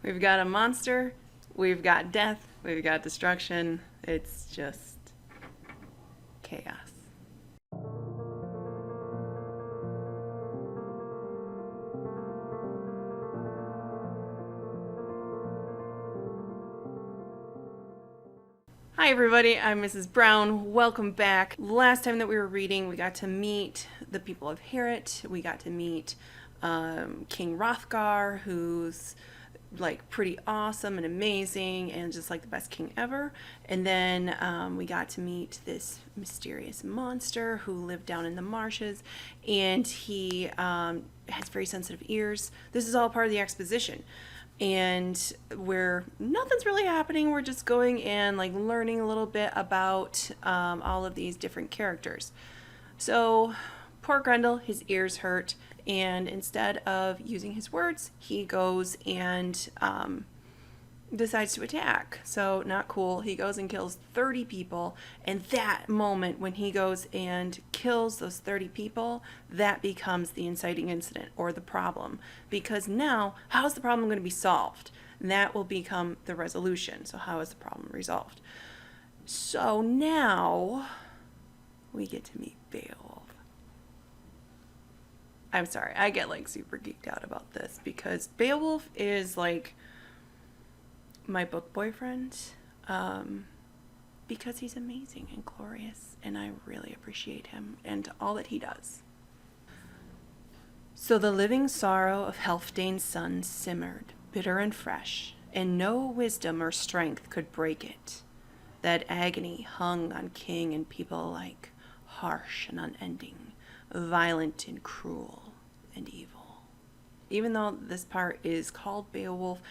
We've got a monster, we've got death, we've got destruction. It's just chaos. Hi everybody, I'm Mrs. Brown. Welcome back. Last time that we were reading, we got to meet the people of Heorot. We got to meet King Hrothgar, who's like pretty awesome and amazing and just like the best king ever. And then we got to meet this mysterious monster who lived down in the marshes, and he has very sensitive ears. This is all part of the exposition, and where nothing's really happening. We're just going and like learning a little bit about all of these different characters. So poor Grendel, his ears hurt, and instead of using his words, he goes and decides to attack. So not cool. He goes and kills 30 people, and that moment when he goes and kills those 30 people, that becomes the inciting incident or the problem, because now how is the problem going to be solved? That will become the resolution. So how is the problem resolved? So now we get to meet Beowulf. I'm sorry, I get like super geeked out about this because Beowulf is like my book boyfriend, because he's amazing and glorious, and I really appreciate him and all that he does. So the living sorrow of Healfdene's son simmered, bitter and fresh, and no wisdom or strength could break it. That agony hung on king and people alike, harsh and unending, violent and cruel and evil. Even though this part is called Beowulf,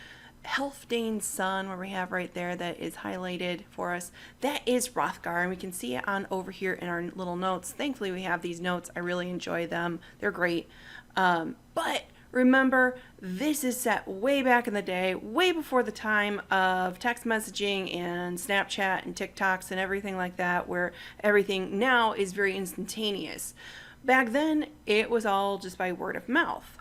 Healfdene's son, where we have right there that is highlighted for us, that is Hrothgar, and we can see it on over here in our little notes. Thankfully we have these notes. I really enjoy them. They're great. But remember, this is set way back in the day, way before the time of text messaging and Snapchat and TikToks and everything like that, where everything now is very instantaneous. Back then, it was all just by word of mouth.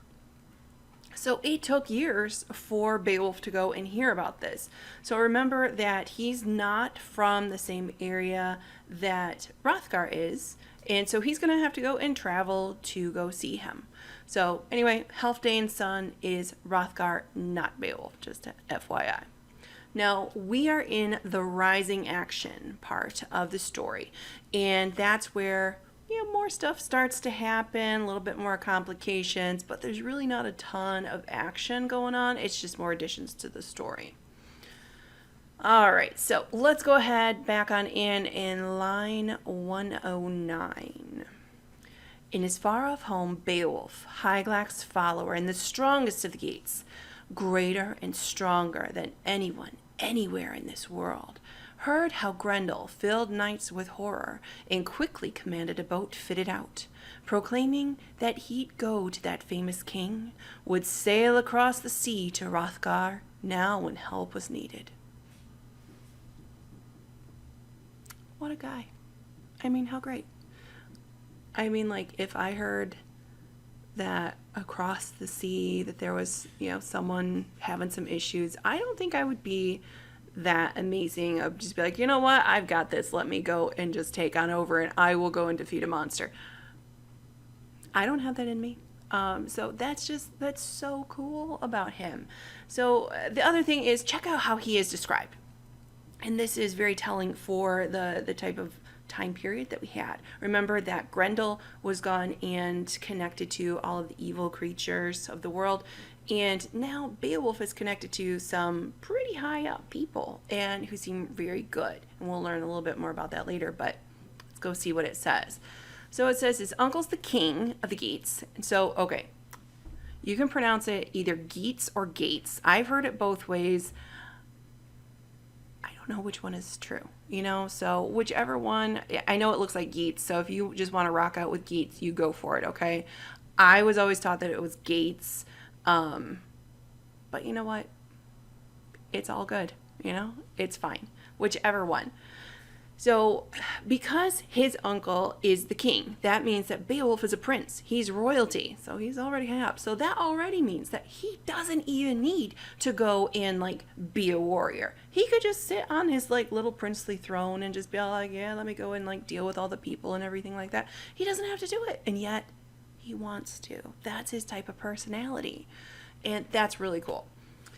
So it took years for Beowulf to go and hear about this. So remember that he's not from the same area that Hrothgar is, and so he's going to have to go and travel to go see him. So anyway, Healfdene's son is Hrothgar, not Beowulf, just FYI. Now, we are in the rising action part of the story, and that's where more stuff starts to happen, a little bit more complications, but there's really not a ton of action going on. It's just more additions to the story. All right, so let's go ahead back on in line 109. In his far-off home, Beowulf, Hygelac's follower and the strongest of the Geats, greater and stronger than anyone anywhere in this world, heard how Grendel filled knights with horror and quickly commanded a boat fitted out, proclaiming that he'd go to that famous king, would sail across the sea to Hrothgar now when help was needed. What a guy. I mean, how great. I mean, like, if I heard that across the sea that there was, someone having some issues, I don't think I would be that amazing of just be like, you know what, I've got this, let me go and just take on over and I will go and defeat a monster. I don't have that in me. So that's so cool about him. So the other thing is, check out how he is described, and this is very telling for the type of time period that we had. Remember that Grendel was gone and connected to all of the evil creatures of the world, and now Beowulf is connected to some pretty high up people and who seem very good. And we'll learn a little bit more about that later, but let's go see what it says. So it says his uncle's the king of the Geats. And so, okay, you can pronounce it either Geats or Gates. I've heard it both ways. I don't know which one is true, so whichever one. I know it looks like Geats, so if you just want to rock out with Geats, you go for it, okay? I was always taught that it was Gates. But you know what? It's all good. It's fine. Whichever one. So, because his uncle is the king, that means that Beowulf is a prince. He's royalty. So, he's already high up. So, that already means that he doesn't even need to go and like be a warrior. He could just sit on his like little princely throne and just be all like, yeah, let me go and like deal with all the people and everything like that. He doesn't have to do it. And yet, he wants to. That's his type of personality. And that's really cool.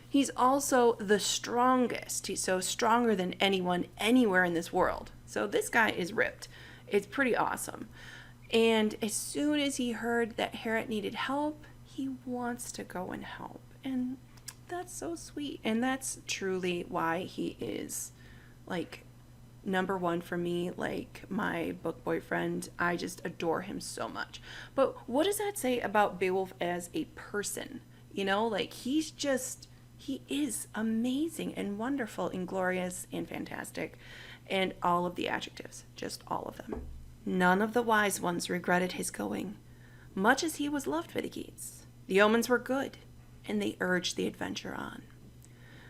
He's also the strongest. He's so stronger than anyone anywhere in this world. So this guy is ripped. It's pretty awesome. And as soon as he heard that Herit needed help, he wants to go and help. And that's so sweet. And that's truly why he is like number one for me, like my book boyfriend. I just adore him so much. But what does that say about Beowulf as a person? You know, like he is amazing and wonderful and glorious and fantastic, and all of the adjectives, just all of them. None of the wise ones regretted his going, much as he was loved by the Geats. The omens were good, and they urged the adventure on.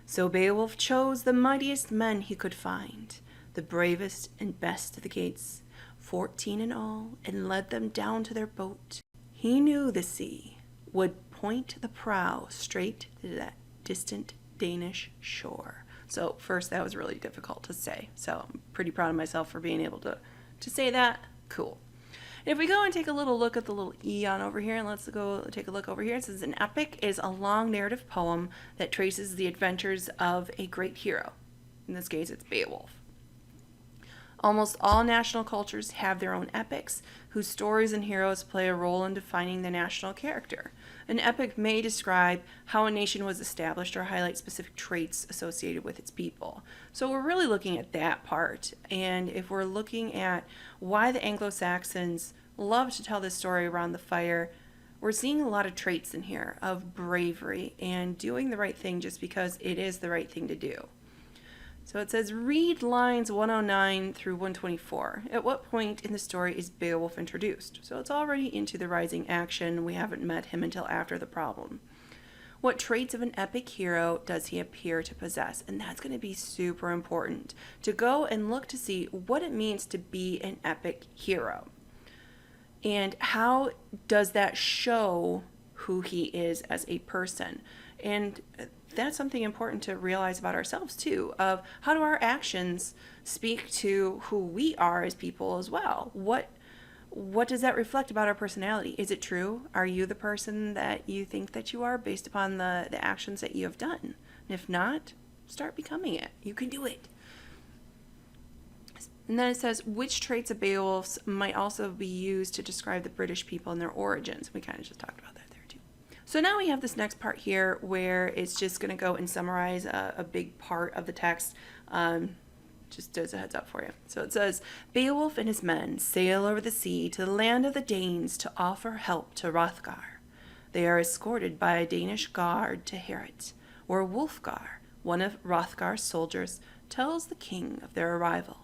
So Beowulf chose the mightiest men he could find, the bravest and best of the Geats, 14 in all, and led them down to their boat. He knew the sea would point the prow straight to that distant Danish shore. So first, that was really difficult to say. So I'm pretty proud of myself for being able to say that. Cool. If we go and take a little look at the little E on over here, and let's go take a look over here. It says an epic is a long narrative poem that traces the adventures of a great hero. In this case, it's Beowulf. Almost all national cultures have their own epics, whose stories and heroes play a role in defining the national character. An epic may describe how a nation was established or highlight specific traits associated with its people. So we're really looking at that part. And if we're looking at why the Anglo-Saxons love to tell this story around the fire, we're seeing a lot of traits in here of bravery and doing the right thing just because it is the right thing to do. So it says, read lines 109 through 124. At what point in the story is Beowulf introduced? So it's already into the rising action. We haven't met him until after the problem. What traits of an epic hero does he appear to possess? And that's going to be super important to go and look to see what it means to be an epic hero. And how does that show who he is as a person? And that's something important to realize about ourselves too, of how do our actions speak to who we are as people as well? What does that reflect about our personality? Is it true? Are you the person that you think that you are based upon the actions that you have done? And if not, start becoming it. You can do it. And then it says, which traits of Beowulf's might also be used to describe the British people and their origins? We kind of just talked about that there too. So now we have this next part here where it's just going to go and summarize a big part of the text, just as a heads up for you. So it says, Beowulf and his men sail over the sea to the land of the Danes to offer help to Hrothgar. They are escorted by a Danish guard to Herit, where Wulfgar, one of Hrothgar's soldiers, tells the king of their arrival.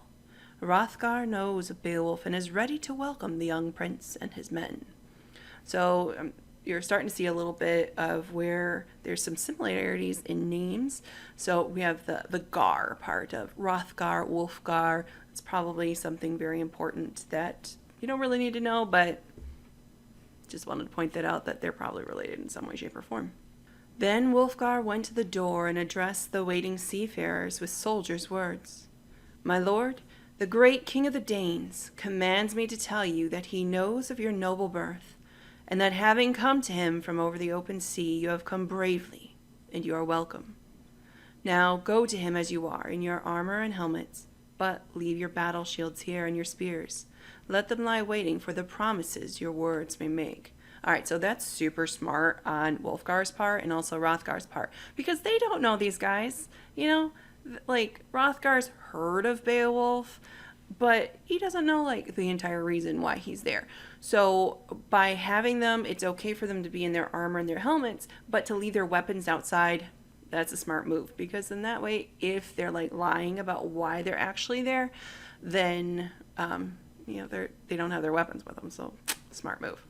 Hrothgar knows of Beowulf and is ready to welcome the young prince and his men. So you're starting to see a little bit of where there's some similarities in names. So we have the Gar part of Hrothgar, Wulfgar. It's probably something very important that you don't really need to know, but just wanted to point that out, that they're probably related in some way, shape, or form. Then Wulfgar went to the door and addressed the waiting seafarers with soldiers' words. My lord, the great king of the Danes commands me to tell you that he knows of your noble birth, and that having come to him from over the open sea, you have come bravely, and you are welcome. Now go to him as you are, in your armor and helmets, but leave your battle shields here and your spears. Let them lie waiting for the promises your words may make. All right, so that's super smart on Wulfgar's part and also Hrothgar's part, because they don't know these guys. You know, like Hrothgar's heard of Beowulf, but he doesn't know like the entire reason why he's there. So by having them, it's okay for them to be in their armor and their helmets, but to leave their weapons outside, that's a smart move, because in that way, if they're like lying about why they're actually there, then they don't have their weapons with them. So smart move.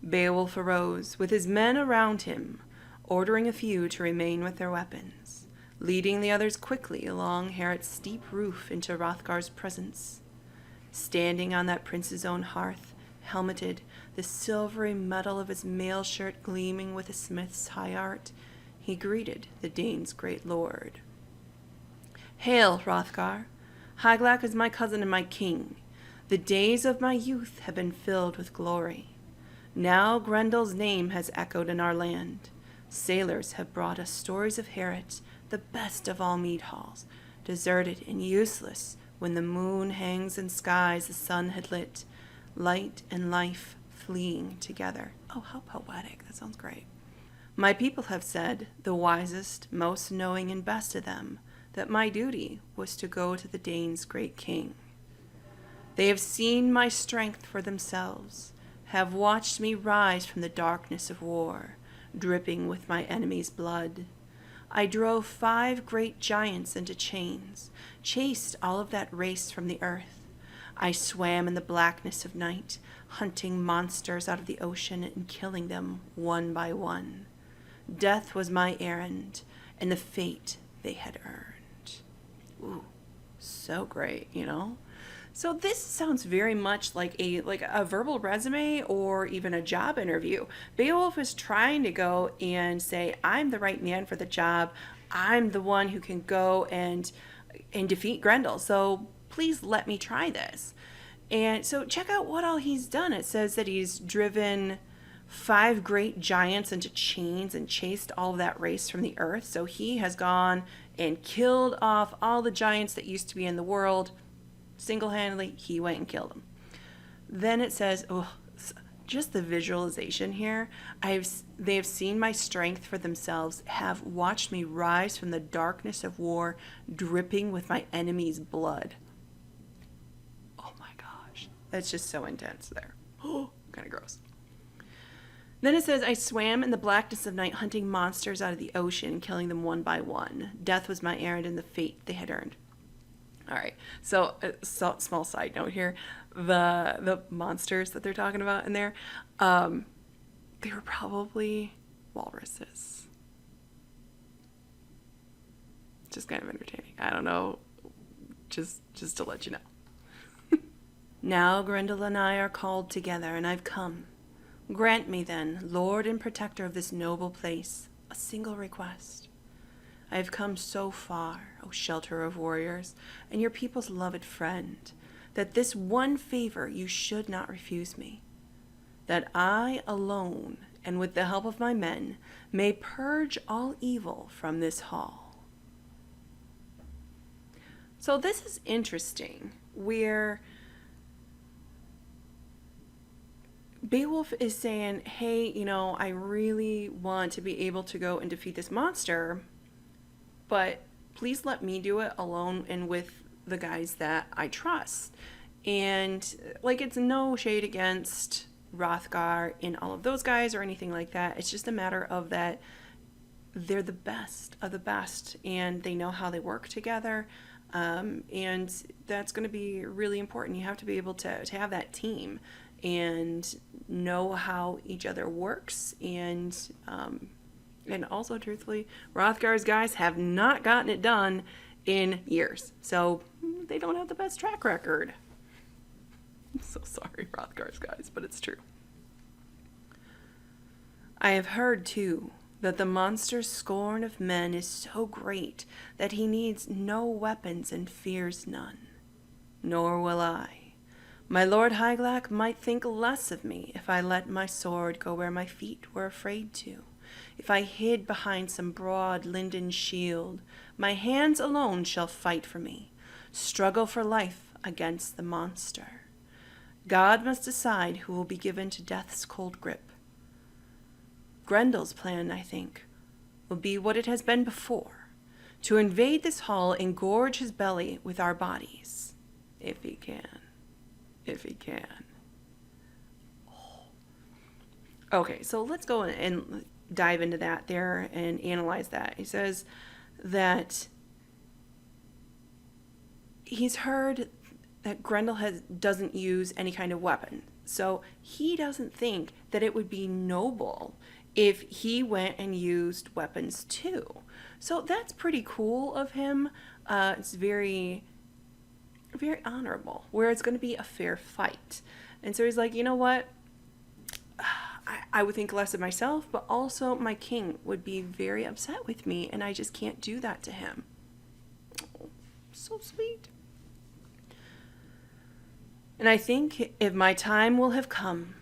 Beowulf arose with his men around him, ordering a few to remain with their weapons, leading the others quickly along Herit's steep roof into Hrothgar's presence. Standing on that prince's own hearth, helmeted, the silvery metal of his mail shirt gleaming with a smith's high art, he greeted the Danes' great lord. Hail, Hrothgar! Hygelac is my cousin and my king. The days of my youth have been filled with glory. Now Grendel's name has echoed in our land. Sailors have brought us stories of Heorot, the best of all mead halls, deserted and useless when the moon hangs in skies the sun had lit, light and life fleeing together. Oh, how poetic. That sounds great. My people have said, the wisest, most knowing, and best of them, that my duty was to go to the Danes' great king. They have seen my strength for themselves, have watched me rise from the darkness of war, dripping with my enemy's blood. I drove 5 great giants into chains, chased all of that race from the earth. I swam in the blackness of night, hunting monsters out of the ocean and killing them one by one. Death was my errand, and the fate they had earned. Ooh, so great, you know? So this sounds very much like a verbal resume or even a job interview. Beowulf is trying to go and say, I'm the right man for the job. I'm the one who can go and defeat Grendel. So please let me try this. And so check out what all he's done. It says that he's driven 5 great giants into chains and chased all of that race from the earth. So he has gone and killed off all the giants that used to be in the world. Single-handedly, he went and killed them. Then it says, oh, just the visualization here. They have seen my strength for themselves, have watched me rise from the darkness of war, dripping with my enemy's blood. Oh my gosh, that's just so intense there. Oh, kind of gross. Then it says, I swam in the blackness of night, hunting monsters out of the ocean, killing them one by one. Death was my errand and the fate they had earned. All right, so small side note here. The monsters that they're talking about in there, they were probably walruses. Just kind of entertaining. I don't know, just to let you know. Now Grendel and I are called together, and I've come. Grant me then, Lord and Protector of this noble place, a single request. I have come so far, O shelter of warriors, and your people's loved friend, that this one favor you should not refuse me, that I alone, and with the help of my men, may purge all evil from this hall. So this is interesting, where Beowulf is saying, hey, you know, I really want to be able to go and defeat this monster, but please let me do it alone and with the guys that I trust. And like, it's no shade against Hrothgar and all of those guys or anything like that. It's just a matter of that they're the best of the best and they know how they work together. And that's going to be really important. You have to be able to have that team and know how each other works. And also, truthfully, Hrothgar's guys have not gotten it done in years. So they don't have the best track record. I'm so sorry, Hrothgar's guys, but it's true. I have heard, too, that the monster's scorn of men is so great that he needs no weapons and fears none. Nor will I. My lord Hygelac might think less of me if I let my sword go where my feet were afraid to. If I hid behind some broad linden shield, my hands alone shall fight for me, struggle for life against the monster. God must decide who will be given to death's cold grip. Grendel's plan, I think, will be what it has been before, to invade this hall and gorge his belly with our bodies, if he can. If he can. Oh. Okay, so let's go and dive into that there and analyze that. He says that he's heard that Grendel doesn't use any kind of weapon. So he doesn't think that it would be noble if he went and used weapons too. So that's pretty cool of him. It's very very honorable, where it's going to be a fair fight. And so he's like, you know what? I would think less of myself, but also my king would be very upset with me, and I just can't do that to him. Oh, so sweet. And I think if my time will have come,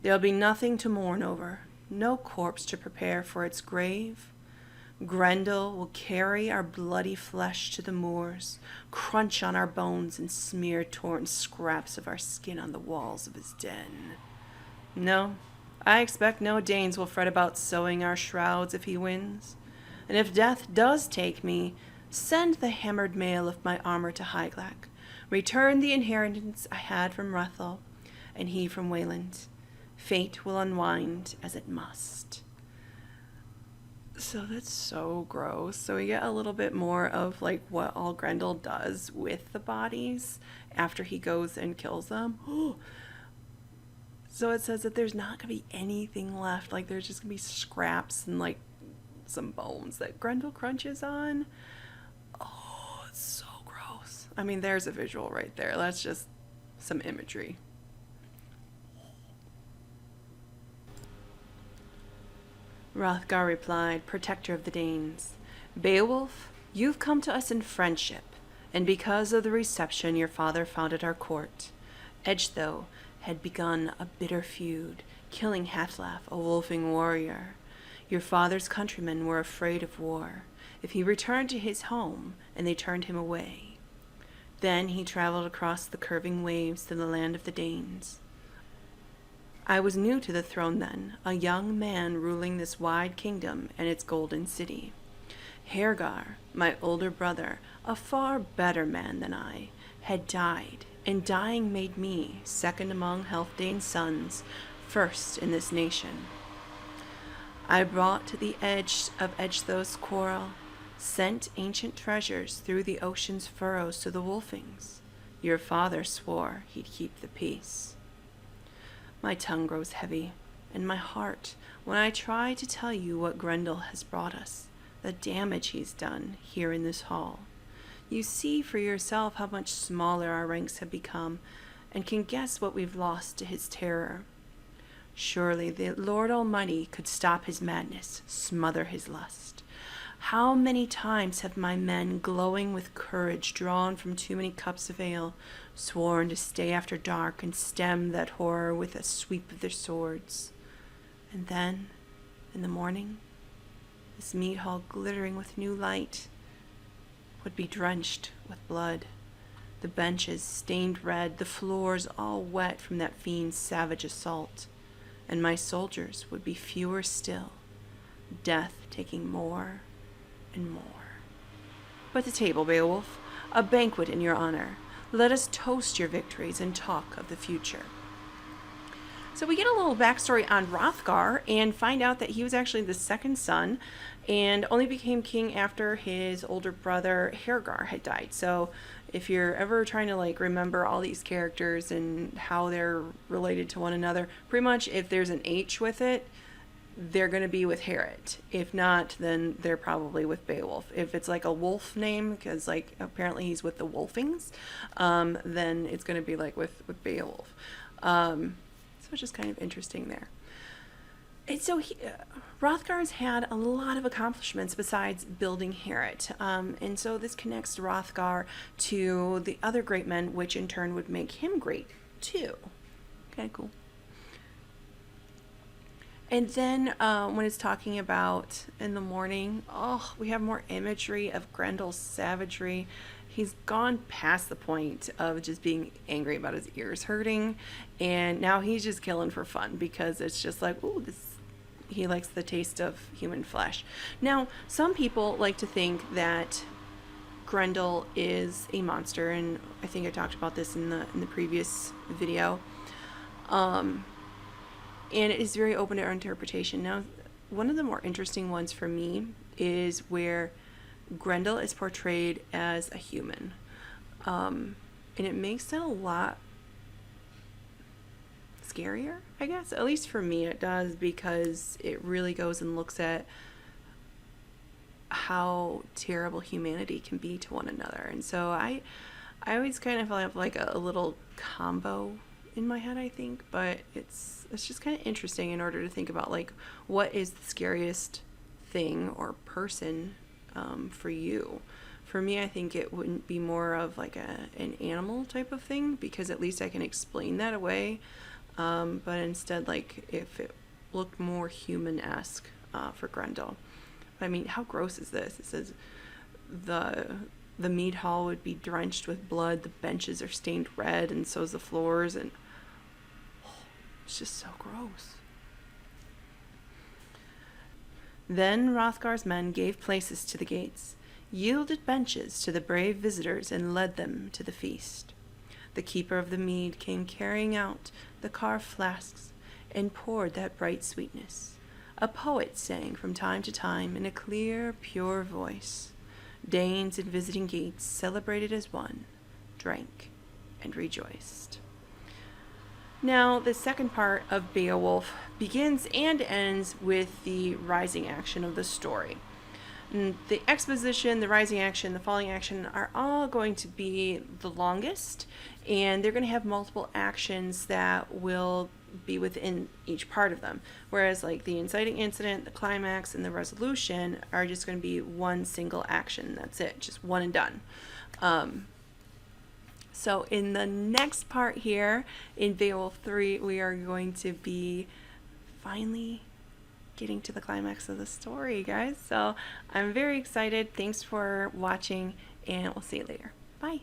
there'll be nothing to mourn over, no corpse to prepare for its grave. Grendel will carry our bloody flesh to the moors, crunch on our bones, and smear torn scraps of our skin on the walls of his den. No, I expect no Danes will fret about sewing our shrouds if he wins. And if death does take me, send the hammered mail of my armor to Hygelac. Return the inheritance I had from Hrethel, and he from Wayland. Fate will unwind as it must. So that's so gross. So we get a little bit more of like what all Grendel does with the bodies after he goes and kills them. So it says that there's not going to be anything left. Like there's just going to be scraps and like some bones that Grendel crunches on. Oh, it's so gross. I mean, there's a visual right there. That's just some imagery. Hrothgar replied, protector of the Danes, Beowulf, you've come to us in friendship, and because of the reception your father found at our court. Ecgtheow had begun a bitter feud, killing Hathlaf, a wolfing warrior. Your father's countrymen were afraid of war, if he returned to his home, and they turned him away. Then he traveled across the curving waves to the land of the Danes. I was new to the throne then, a young man ruling this wide kingdom and its golden city. Haergar, my older brother, a far better man than I, had died, and dying made me, second among Healfdane's sons, first in this nation. I brought to the edge of Ecgtheow's quarrel, sent ancient treasures through the ocean's furrows to the Wolfings. Your father swore he'd keep the peace. My tongue grows heavy, and my heart, when I try to tell you what Grendel has brought us, the damage he's done here in this hall. You see for yourself how much smaller our ranks have become, and can guess what we've lost to his terror. Surely the Lord Almighty could stop his madness, smother his lust. How many times have my men, glowing with courage drawn from too many cups of ale, sworn to stay after dark and stem that horror with a sweep of their swords. And then, in the morning, this mead hall glittering with new light would be drenched with blood, the benches stained red, the floors all wet from that fiend's savage assault, and my soldiers would be fewer still, death taking more and more. But the table, Beowulf, a banquet in your honor. Let us toast your victories and talk of the future. So we get a little backstory on Hrothgar and find out that he was actually the second son and only became king after his older brother Haergar had died. So if you're ever trying to like remember all these characters and how they're related to one another, pretty much if there's an H with it, they're going to be with Herod. If not, then they're probably with Beowulf. If it's like a wolf name, because like apparently he's with the Wolfings, then it's going to be like with Beowulf. So it's just kind of interesting there. And so Hrothgar's had a lot of accomplishments besides building Herod. And so this connects Hrothgar to the other great men, which in turn would make him great too. Kind of cool. And then when it's talking about in the morning, we have more imagery of Grendel's savagery. He's gone past the point of just being angry about his ears hurting, and now he's just killing for fun because it's just like, he likes the taste of human flesh. Now, some people like to think that Grendel is a monster, and I think I talked about this in the previous video. And it is very open to our interpretation. Now, one of the more interesting ones for me is where Grendel is portrayed as a human. And it makes it a lot scarier, I guess. At least for me it does, because it really goes and looks at how terrible humanity can be to one another. And so I always kind of have like a little combo in my head, I think, but it's just kind of interesting in order to think about like what is the scariest thing or person for you. For me, I think it wouldn't be more of like an animal type of thing because at least I can explain that away. But instead, like if it looked more human-esque for Grendel. I mean, how gross is this? It says the the mead hall would be drenched with blood. The benches are stained red, and so's the floors, and it's just so gross. Then Hrothgar's men gave places to the gates, yielded benches to the brave visitors, and led them to the feast. The keeper of the mead came carrying out the carved flasks and poured that bright sweetness. A poet sang from time to time in a clear, pure voice. Danes and visiting gates celebrated as one, drank, and rejoiced. Now, the second part of Beowulf begins and ends with the rising action of the story. And the exposition, the rising action, the falling action are all going to be the longest, and they're going to have multiple actions that will be within each part of them. Whereas, like the inciting incident, the climax, and the resolution are just going to be one single action. That's it, just one and done. So in the next part here, in Beowulf 3, we are going to be finally getting to the climax of the story, guys. So I'm very excited. Thanks for watching, and we'll see you later. Bye.